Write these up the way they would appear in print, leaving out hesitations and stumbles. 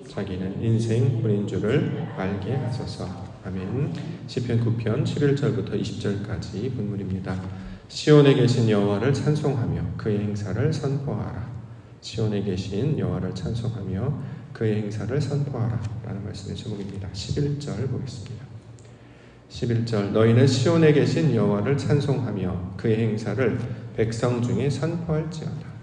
자기는 인생뿐인 줄을 알게 하소서. 아멘. 시편 9편 11절부터 20절까지 본문입니다. 시온에 계신 여호와를 찬송하며 그의 행사를 선포하라. 시온에 계신 여호와를 찬송하며 그의 행사를 선포하라 라는 말씀의 제목입니다. 11절 보겠습니다. 11절 너희는 시온에 계신 여호와를 찬송하며 그의 행사를 백성 중에 선포할지어다.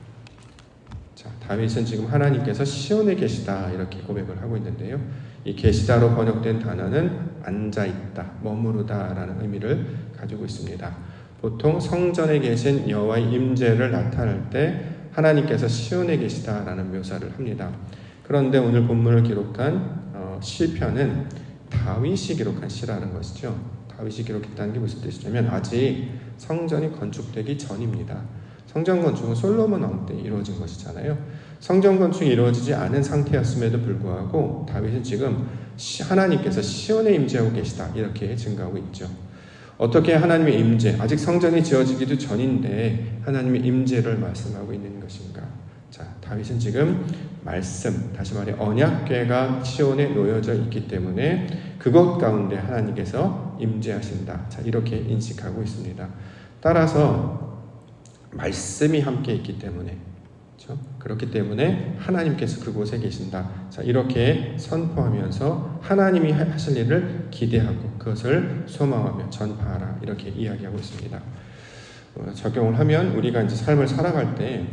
자, 다윗은 지금 하나님께서 시온에 계시다 이렇게 고백을 하고 있는데요. 이 계시다로 번역된 단어는 앉아있다, 머무르다 라는 의미를 가지고 있습니다. 보통 성전에 계신 여호와의 임재를 나타낼 때 하나님께서 시온에 계시다라는 묘사를 합니다. 그런데 오늘 본문을 기록한 시편은 다윗이 기록한 시라는 것이죠. 다윗이 기록했다는 게 무슨 뜻이냐면 아직 성전이 건축되기 전입니다. 성전 건축은 솔로몬 왕 때 이루어진 것이잖아요. 성전 건축이 이루어지지 않은 상태였음에도 불구하고 다윗은 지금 하나님께서 시온에 임재하고 계시다 이렇게 증거하고 있죠. 어떻게 하나님의 임재, 아직 성전이 지어지기도 전인데 하나님의 임재를 말씀하고 있는 것인가? 자, 다윗은 지금 말씀, 다시 말해 언약궤가 시온에 놓여져 있기 때문에 그것 가운데 하나님께서 임재하신다. 자, 이렇게 인식하고 있습니다. 따라서 말씀이 함께 있기 때문에, 그렇죠? 그렇기 때문에 하나님께서 그곳에 계신다. 자, 이렇게 선포하면서 하나님이 하실 일을 기대하고 그것을 소망하며 전파하라 이렇게 이야기하고 있습니다. 적용을 하면 우리가 이제 삶을 살아갈 때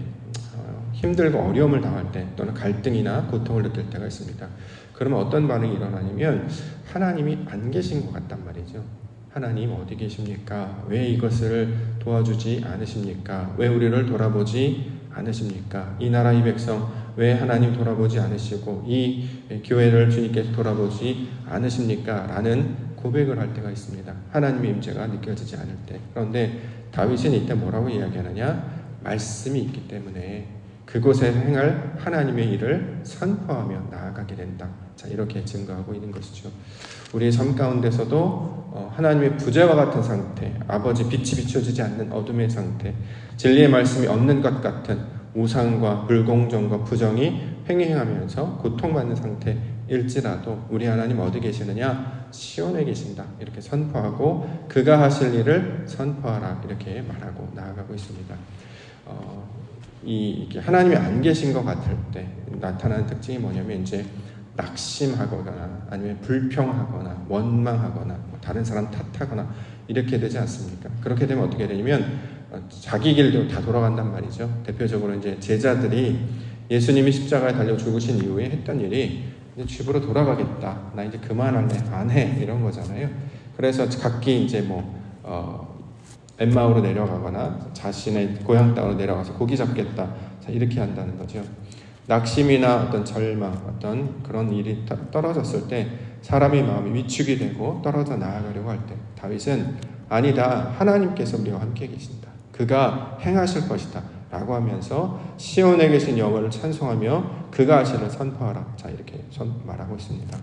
힘들고 어려움을 당할 때 또는 갈등이나 고통을 느낄 때가 있습니다. 그러면 어떤 반응이 일어나냐면 하나님이 안 계신 것 같단 말이죠. 하나님 어디 계십니까? 왜 이것을 도와주지 않으십니까? 왜 우리를 돌아보지 않으십니까? 이 나라 이 백성 왜 하나님 돌아보지 않으시고 이 교회를 주님께서 돌아보지 않으십니까? 라는 고백을 할 때가 있습니다. 하나님의 임재가 느껴지지 않을 때. 그런데 다윗은 이때 뭐라고 이야기하느냐? 말씀이 있기 때문에 그곳에 행할 하나님의 일을 선포하며 나아가게 된다. 자, 이렇게 증거하고 있는 것이죠. 우리의 삶 가운데서도 하나님의 부재와 같은 상태, 아버지 빛이 비춰지지 않는 어둠의 상태, 진리의 말씀이 없는 것 같은 우상과 불공정과 부정이 횡행하면서 고통받는 상태일지라도 우리 하나님 어디 계시느냐? 시온에 계신다. 이렇게 선포하고 그가 하실 일을 선포하라. 이렇게 말하고 나아가고 있습니다. 이게 하나님이 안 계신 것 같을 때 나타나는 특징이 뭐냐면 이제 낙심하거나 아니면 불평하거나 원망하거나 다른 사람 탓하거나 이렇게 되지 않습니까? 그렇게 되면 어떻게 되냐면 자기 길대로 다 돌아간단 말이죠. 대표적으로 이제 제자들이 예수님이 십자가에 달려 죽으신 이후에 했던 일이 이제 집으로 돌아가겠다. 나 이제 그만할래. 안 해. 이런 거잖아요. 그래서 각기 이제 엠마오로 내려가거나 자신의 고향 땅으로 내려가서 고기 잡겠다. 자, 이렇게 한다는 거죠. 낙심이나 어떤 절망, 어떤 그런 일이 떨어졌을 때 사람의 마음이 위축이 되고 떨어져 나아가려고 할 때 다윗은 아니다. 하나님께서 우리와 함께 계신다. 그가 행하실 것이다. 라고 하면서 시온에 계신 여호와를 찬송하며 그가 하실 일을 선포하라. 자, 이렇게 말하고 있습니다.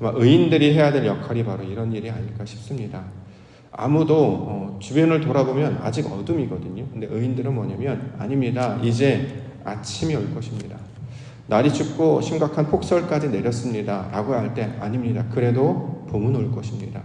아마 의인들이 해야 될 역할이 바로 이런 일이 아닐까 싶습니다. 아무도 주변을 돌아보면 아직 어둠이거든요. 근데 의인들은 뭐냐면 아닙니다. 이제 아침이 올 것입니다. 날이 춥고 심각한 폭설까지 내렸습니다. 라고 할 때 아닙니다. 그래도 봄은 올 것입니다.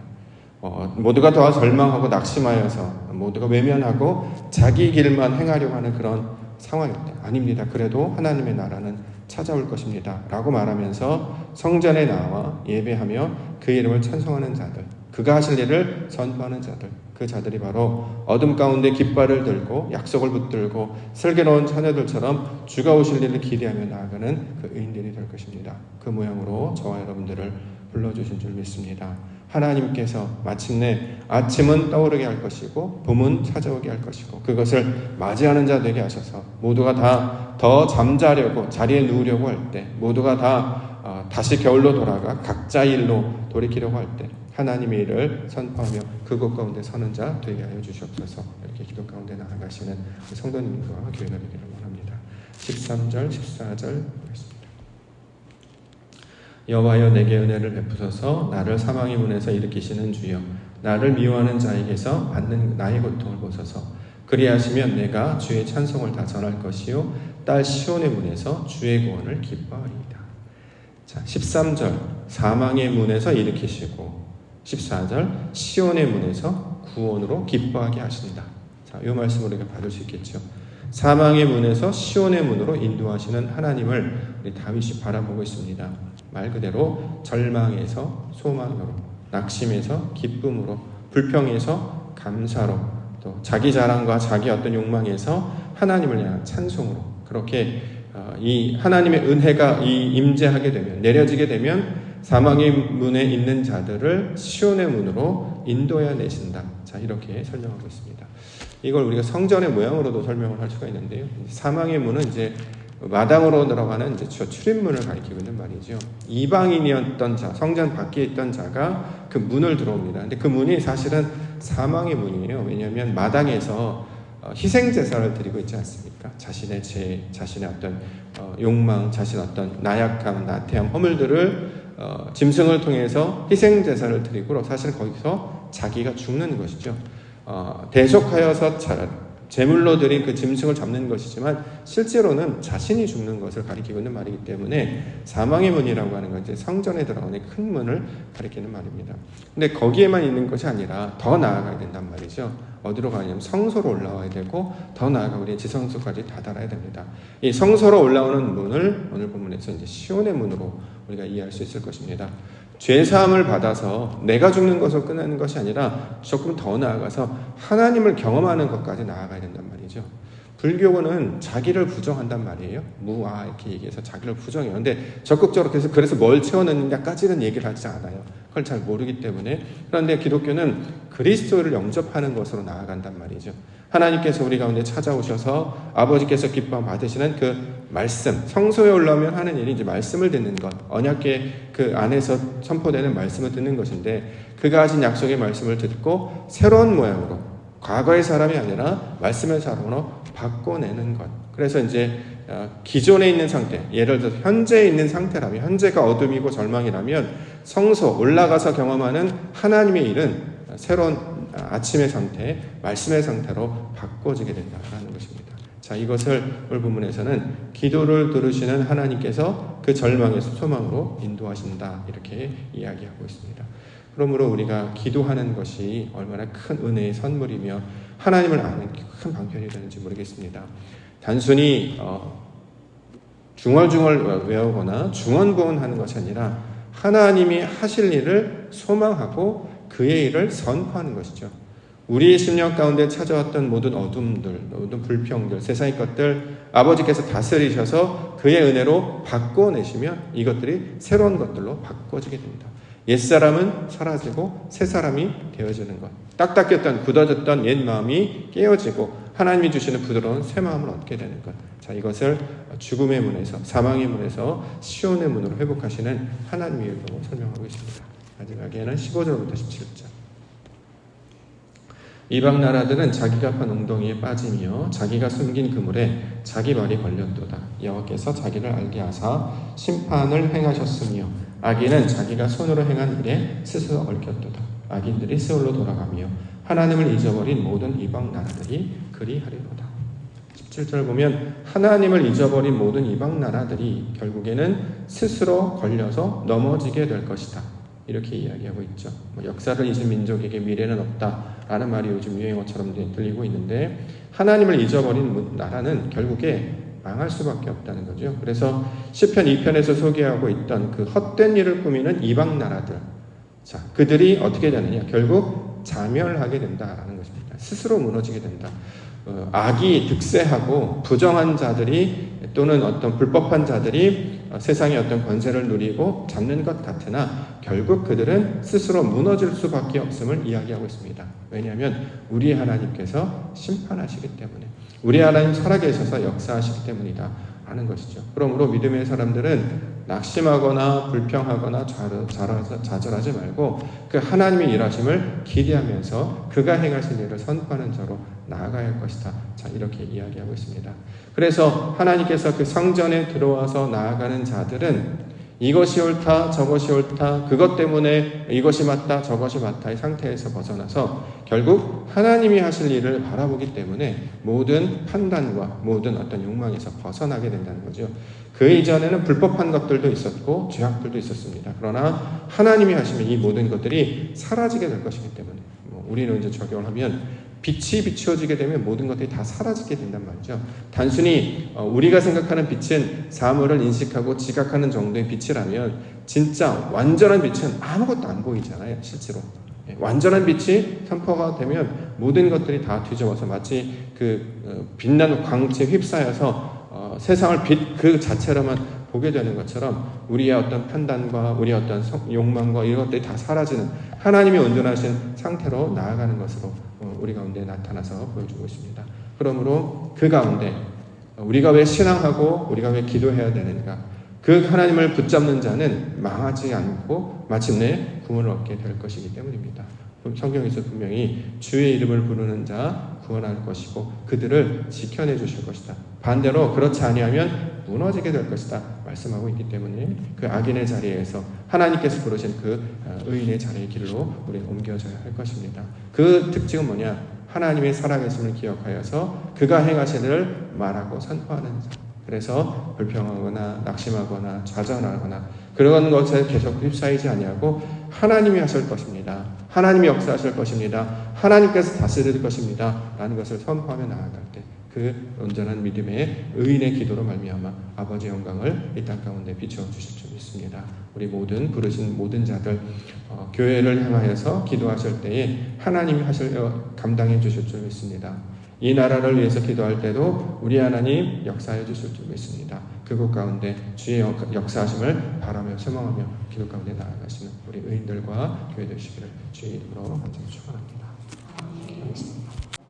모두가 더 절망하고 낙심하여서 모두가 외면하고 자기 길만 행하려고 하는 그런 상황일 때 아닙니다. 그래도 하나님의 나라는 찾아올 것입니다. 라고 말하면서 성전에 나와 예배하며 그 이름을 찬송하는 자들, 그가 하실 일을 선포하는 자들, 그 자들이 바로 어둠 가운데 깃발을 들고 약속을 붙들고 슬기로운 처녀들처럼 주가 오실 일을 기대하며 나아가는 그 의인들이 될 것입니다. 그 모양으로 저와 여러분들을 불러주신 줄 믿습니다. 하나님께서 마침내 아침은 떠오르게 할 것이고 봄은 찾아오게 할 것이고 그것을 맞이하는 자 되게 하셔서 모두가 다 더 잠자려고 자리에 누우려고 할 때 모두가 다 다시 겨울로 돌아가 각자 일로 돌이키려고 할 때 하나님의 일을 선포하며 그곳 가운데 서는 자 되게 하여 주시옵소서. 이렇게 기도 가운데 나아가시는 성도님과 교회가 되기를 원합니다. 13절 14절 보겠습니다. 여호와여 내게 은혜를 베푸소서. 나를 사망의 문에서 일으키시는 주여 나를 미워하는 자에게서 받는 나의 고통을 보소서. 그리하시면 내가 주의 찬송을 다 전할 것이요 딸 시온의 문에서 주의 구원을 기뻐하리이다. 자, 13절 사망의 문에서 일으키시고 14절 시온의 문에서 구원으로 기뻐하게 하신다. 자, 이 말씀을 우리가 받을 수 있겠죠. 사망의 문에서 시온의 문으로 인도하시는 하나님을 우리 다윗이 바라보고 있습니다. 말 그대로 절망에서 소망으로, 낙심에서 기쁨으로, 불평에서 감사로, 또 자기 자랑과 자기 어떤 욕망에서 하나님을 향한 찬송으로, 그렇게 이 하나님의 은혜가 임재하게 되면, 내려지게 되면 사망의 문에 있는 자들을 시온의 문으로 인도해 내신다. 자, 이렇게 설명하고 있습니다. 이걸 우리가 성전의 모양으로도 설명을 할 수가 있는데요. 사망의 문은 이제 마당으로 들어가는 이제 출입문을 가리키고 있는 말이죠. 이방인이었던 자, 성전 밖에 있던 자가 그 문을 들어옵니다. 근데 그 문이 사실은 사망의 문이에요. 왜냐하면 마당에서 희생 제사를 드리고 있지 않습니까? 자신의 죄, 자신의 어떤 욕망, 자신의 어떤 나약함, 나태함, 허물들을 짐승을 통해서 희생 제사를 드리고 사실은 거기서 자기가 죽는 것이죠. 대속하여서 제물로 드린 그 짐승을 잡는 것이지만 실제로는 자신이 죽는 것을 가리키고 있는 말이기 때문에 사망의 문이라고 하는 건 이제 성전에 들어가는 큰 문을 가리키는 말입니다. 근데 거기에만 있는 것이 아니라 더 나아가야 된단 말이죠. 어디로 가냐면 성소로 올라와야 되고 더 나아가 우리의 지성소까지 다다라야 됩니다. 이 성소로 올라오는 문을 오늘 본문에서 이제 시온의 문으로 우리가 이해할 수 있을 것입니다. 죄사함을 받아서 내가 죽는 것을 끝내는 것이 아니라 조금 더 나아가서 하나님을 경험하는 것까지 나아가야 된단 말이죠. 불교는 자기를 부정한단 말이에요. 무아 이렇게 얘기해서 자기를 부정해요. 근데 적극적으로 그래서 뭘 채워넣느냐까지는 얘기를 하지 않아요. 그걸 잘 모르기 때문에. 그런데 기독교는 그리스도를 영접하는 것으로 나아간단 말이죠. 하나님께서 우리 가운데 찾아오셔서 아버지께서 기뻐 받으시는 그 말씀, 성소에 올라오면 하는 일이 이제 말씀을 듣는 것, 언약궤 그 안에서 선포되는 말씀을 듣는 것인데, 그가 하신 약속의 말씀을 듣고 새로운 모양으로, 과거의 사람이 아니라 말씀의 사람으로 바꿔내는 것. 그래서 이제 기존에 있는 상태, 예를 들어서 현재에 있는 상태라면, 현재가 어둠이고 절망이라면 성소 올라가서 경험하는 하나님의 일은 새로운 아침의 상태, 말씀의 상태로 바꿔지게 된다는 것입니다. 자, 이것을 오늘 본문에서는 기도를 들으시는 하나님께서 그 절망에서 소망으로 인도하신다, 이렇게 이야기하고 있습니다. 그러므로 우리가 기도하는 것이 얼마나 큰 은혜의 선물이며 하나님을 아는 큰 방편이 되는지 모르겠습니다. 단순히 중얼중얼 외우거나 중언부언하는 것이 아니라 하나님이 하실 일을 소망하고 그의 일을 선포하는 것이죠. 우리의 심령 가운데 찾아왔던 모든 어둠들, 모든 불평들, 세상의 것들 아버지께서 다스리셔서 그의 은혜로 바꿔내시면 이것들이 새로운 것들로 바꿔지게 됩니다. 옛사람은 사라지고 새사람이 되어지는 것, 딱딱했던 굳어졌던 옛 마음이 깨어지고 하나님이 주시는 부드러운 새 마음을 얻게 되는 것. 자, 이것을 죽음의 문에서, 사망의 문에서 시온의 문으로 회복하시는 하나님의 일로 설명하고 있습니다. 마지막에는 15절부터 17절. 이방 나라들은 자기가 판 웅덩이에 빠지며 자기가 숨긴 그물에 자기 발이 걸렸도다. 여호와께서 자기를 알게 하사 심판을 행하셨으며 악인은 자기가 손으로 행한 일에 스스로 얽혔도다. 악인들이 세월로 돌아가며 하나님을 잊어버린 모든 이방 나라들이 그리하리로다. 17절 보면 하나님을 잊어버린 모든 이방 나라들이 결국에는 스스로 걸려서 넘어지게 될 것이다, 이렇게 이야기하고 있죠. 역사를 잊은 민족에게 미래는 없다라는 말이 요즘 유행어처럼 들리고 있는데, 하나님을 잊어버린 나라는 결국에 망할 수밖에 없다는 거죠. 그래서 시편 2편에서 소개하고 있던 그 헛된 일을 꾸미는 이방 나라들, 자, 그들이 어떻게 되느냐, 결국 자멸하게 된다라는 것입니다. 스스로 무너지게 된다. 악이 득세하고 부정한 자들이 또는 어떤 불법한 자들이 세상의 어떤 권세를 누리고 잡는 것 같으나 결국 그들은 스스로 무너질 수밖에 없음을 이야기하고 있습니다. 왜냐하면 우리 하나님께서 심판하시기 때문에, 우리 하나님 살아계셔서 역사하시기 때문이다 하는 것이죠. 그러므로 믿음의 사람들은 낙심하거나 불평하거나 좌절하지 말고 그 하나님의 일하심을 기대하면서 그가 행하신 일을 선포하는 자로 나아가야 할 것이다. 자, 이렇게 이야기하고 있습니다. 그래서 하나님께서 그 성전에 들어와서 나아가는 자들은 이것이 옳다, 저것이 옳다, 그것 때문에 이것이 맞다, 저것이 맞다의 상태에서 벗어나서 결국 하나님이 하실 일을 바라보기 때문에 모든 판단과 모든 어떤 욕망에서 벗어나게 된다는 거죠. 그 이전에는 불법한 것들도 있었고 죄악들도 있었습니다. 그러나 하나님이 하시면 이 모든 것들이 사라지게 될 것이기 때문에 우리는 이제 적용을 하면 빛이 비추어지게 되면 모든 것들이 다 사라지게 된단 말이죠. 단순히 우리가 생각하는 빛은 사물을 인식하고 지각하는 정도의 빛이라면 진짜 완전한 빛은 아무것도 안 보이잖아요. 실제로 완전한 빛이 선포가 되면 모든 것들이 다 뒤집어서 마치 그 빛나는 광채에 휩싸여서 세상을 빛 그 자체로만 보게 되는 것처럼 우리의 어떤 판단과 우리의 어떤 욕망과 이런 것들이 다 사라지는 하나님이 온전하신 상태로 나아가는 것으로 우리 가운데 나타나서 보여주고 있습니다. 그러므로 그 가운데 우리가 왜 신앙하고 우리가 왜 기도해야 되는가? 그 하나님을 붙잡는 자는 망하지 않고 마침내 구원을 얻게 될 것이기 때문입니다. 성경에서 분명히 주의 이름을 부르는 자 구원할 것이고 그들을 지켜내 주실 것이다. 반대로 그렇지 아니하면 무너지게 될 것이다 말씀하고 있기 때문에 그 악인의 자리에서 하나님께서 부르신 그 의인의 자리의 길로 우리는 옮겨져야 할 것입니다. 그 특징은 뭐냐? 하나님의 살아계심을 기억하여서 그가 행하신 일을 말하고 선포하는 자. 그래서 불평하거나 낙심하거나 좌절하거나 그런 것에 계속 휩싸이지 아니하고 하나님이 하실 것입니다. 하나님이 역사하실 것입니다. 하나님께서 다스릴 것입니다. 라는 것을 선포하며 나아갈 때 그 온전한 믿음의 의인의 기도로 말미암아 아버지의 영광을 이 땅 가운데 비추어 주실 줄 믿습니다. 우리 모든 부르신 모든 자들 교회를 향하여서 기도하실 때에 하나님이 감당해 주실 줄 믿습니다. 이 나라를 위해서 기도할 때도 우리 하나님 역사해 주실 줄 믿습니다. 그곳 가운데 주의 역사하심을 바라며 소망하며 기도 가운데 나아가시는 우리 의인들과 교회 되시기를 주의 이름으로 간절히 축원합니다.